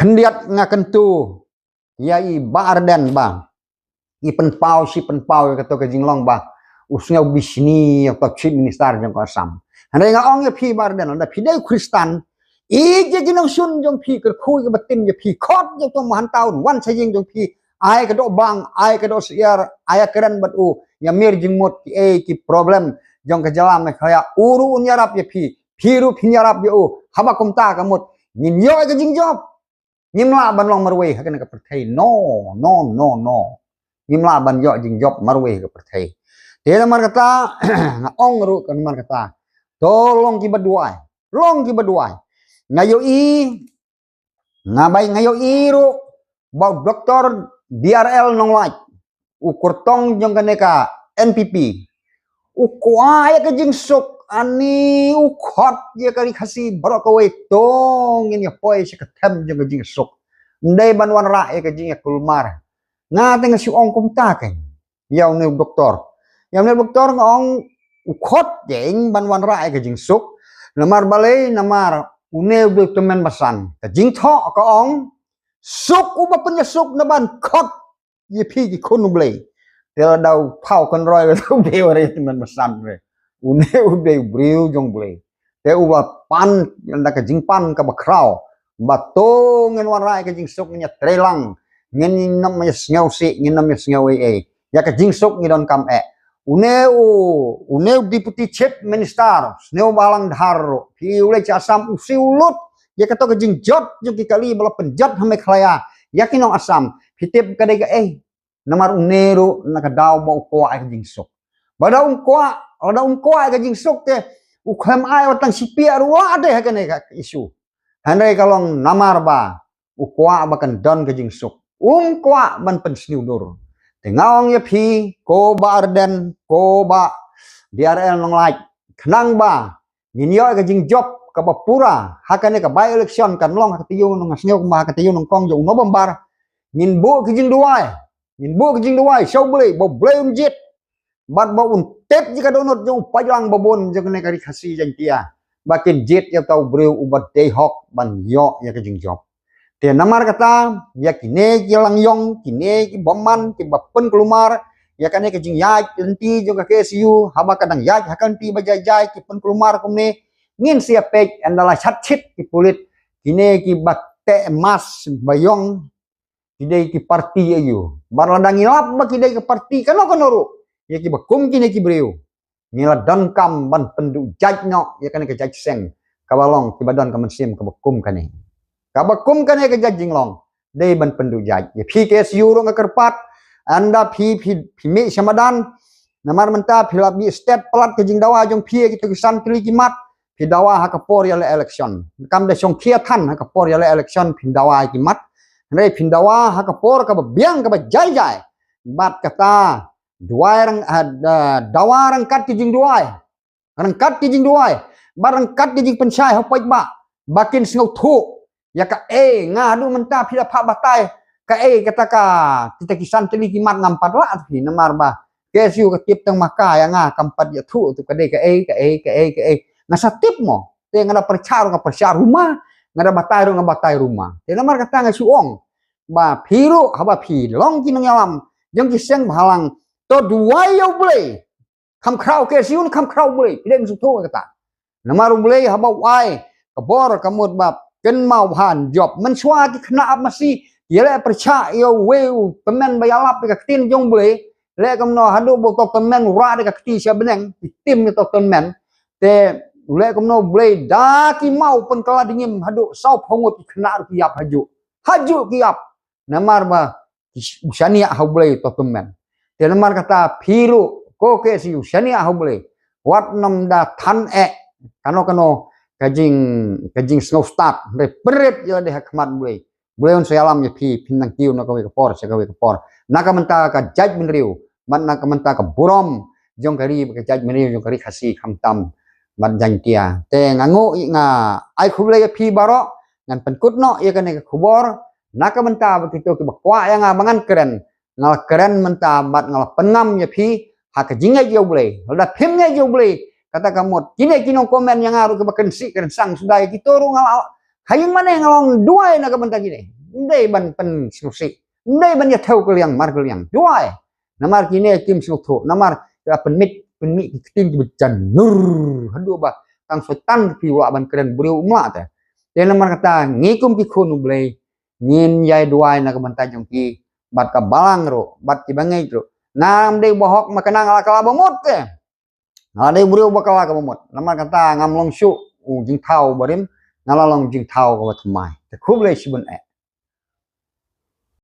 kendiat ngakentu yai barden ba i penpau si penpau kata ke jinglong ba usnya bisni atau chief minister jong ko Assam hande nga ong ya phi barden da phi dai kristan i je jinong sun jong phi ke khui ke batin je phi khot jong tong man taun wan sa jing jong phi ai ke do bang ai ke do siar ai keren bat u ya mir jingmut ki problem jong ke jalam me khaya uru nyarap je phi phiru phinyarap je u haba kumta kamut nin yo ke jing job Nyimla ban long marway hakan ka perthai no Nyimla ban yo jing job marway ka perthai te mar kata nga ong ru kan mar kata tolong ki baduai long ki baduai ngayo i ngabai ngayo i ru ba doktor DRL nong laj ukur tong jong kaneka NPP ukwa ya ka jing sok ani ukhot ye kari khasi barok away tong in ya poi se katem jeng jing sok ndai banwan ra ye ka jing kulmar nga teng si ong kum ta ken yaw ne doktor ngong ukhot jeng banwan ra ye ka jing sok namar balai namar une bu temen basan ka jing tho ka ong sok u ba pen sok na ban khot ye phi ki khun blai te dau phau kon roi ka be re temen basan re une ude briu jong ble te uba pan nda ka jing pan ka bakrau ba to ngen warai ka jing sok nya trelang ngen nam ya sngaw si ngen nam ya sngaw ya ka jing sok ngidon kam une deputy chief minister sneo balang dhar pi ule cha Assam usi ulut ya ka to ka jing jot jong ki kali bala penjat hame khlaya ya kinong Assam pitip ka de ka namar unero na ka daw ba ko ay jing sok bada ungkwa ka jing sok te ukham ai watang sipia ruwa ade ha kane ka isu handai kalong namar ba ukwa ba kan don ka jing sok ungkwa ban pen sniudur te ngaong ya phi ko ba arden ko ba DRL nong lai khnang ba ninyo ka jing job ka ba pura ha kane ka by election kan long ka tiyo nong sneu ma ka tiyo nong kong jo no bombar nin bu ka jing duai show blei bo blei jit bat ba un tep jika donot jong pajang babon jong ne kari khasi jang tia bakin jet ya tau breu ubat day hok ban yo ya ke jing job te namar kata ya kine ki lang yong kine ki bomman ki bapen kelumar ya kane ke jing yai enti jong ka KSU haba kadang yai hakan ti bajai ki pen kelumar kumne ngin sia pek andala chat chit ki pulit kine ki batte mas bayong kide ki parti ayu barladang ilap ba kide ki parti kanoru ya ki bakum kini ki breu ngila don kam ban pendu jaj no ya kan ke jaj seng kabalong ki badon kamen sim ka bakum kane ke jaj jinglong dei ban pendu jaj ya PKSU ro ngakerpat anda pi mi samadan namar menta philabi state plat ke jing dawa jong phi ki tulisan tri kimat pi dawa ha kapor ya election kam de song khia than ha kapor ya election pin dawa kimat rei pin dawa ha kapor ka biang ka jai bat kata duai rang dawa rangkat ki jing duai barangkat ki jing pensai hopoi ba bakin sngau thu ya ka ngadu menta phila pha batai ka kata ka kita kisan teli kimat ngampat la phi namar ba kesu ka tip tang maka ya nga kampat ya thu tu ka ka ngasa tip mo te ngada perchar rumah ngada batai rumah te namar kata nga suong ba phiru haba phi long ki nang yalam jong ki seng bhalang to duai yo blei kam krau ke siun kam krau blei den su to kata namaru blei haba wai kabor kamut bab ken mau han job men swa ki khna masi yele percha yo weu pemen bayalap ka tin jong blei le kam no hadu bo to pemen ra de ka ti sia beneng tim to pemen te le kam no blei da ki mau pen kala dingim hadu sau phongut khna ki yap haju ki yap namar ba usania ha blei to pemen Telemar kata phiru ko ke siu shania hobule wat nam da than kano kajing snow start re peret yo de hakmat bule on salam ya phi pinang tiu na ka por sa ka por nakamanta ka jaj minriu man nakamanta ka burom jong kari ka jaj minriu jong kari khasi khamtam man jang tia te ngango nga ai khule ya phi baro ngan penkut no ya kan ka khubor nakamanta begitu ke bakwa yang abangan keren ngal keren menta bat ngal penam ya phi hak jinga jo boleh ada phimnya jo boleh kata kamu kini kinong komen yang aru ke baken si keren sang sudah kita ru ngal hayang mana ngalong dua na kabanta gini ndai ban pen snusi ndai ban ya thau kaliang mar kaliang dua namar kini kim snutho namar penmit keting becan nur hadu ba kang sotan piwa ban keren buriu ma ta dia namar kata ngikum ki khonu blai nyin yai dua na kabanta jongki bat ka balang ro bat ki bangai ro nam dei bohok makanang ala kala bomot ke ada buriu bakala ka bomot namar kata ngamlong syu jing thau barim ngalalong jing thau ka thmai te khub le sibun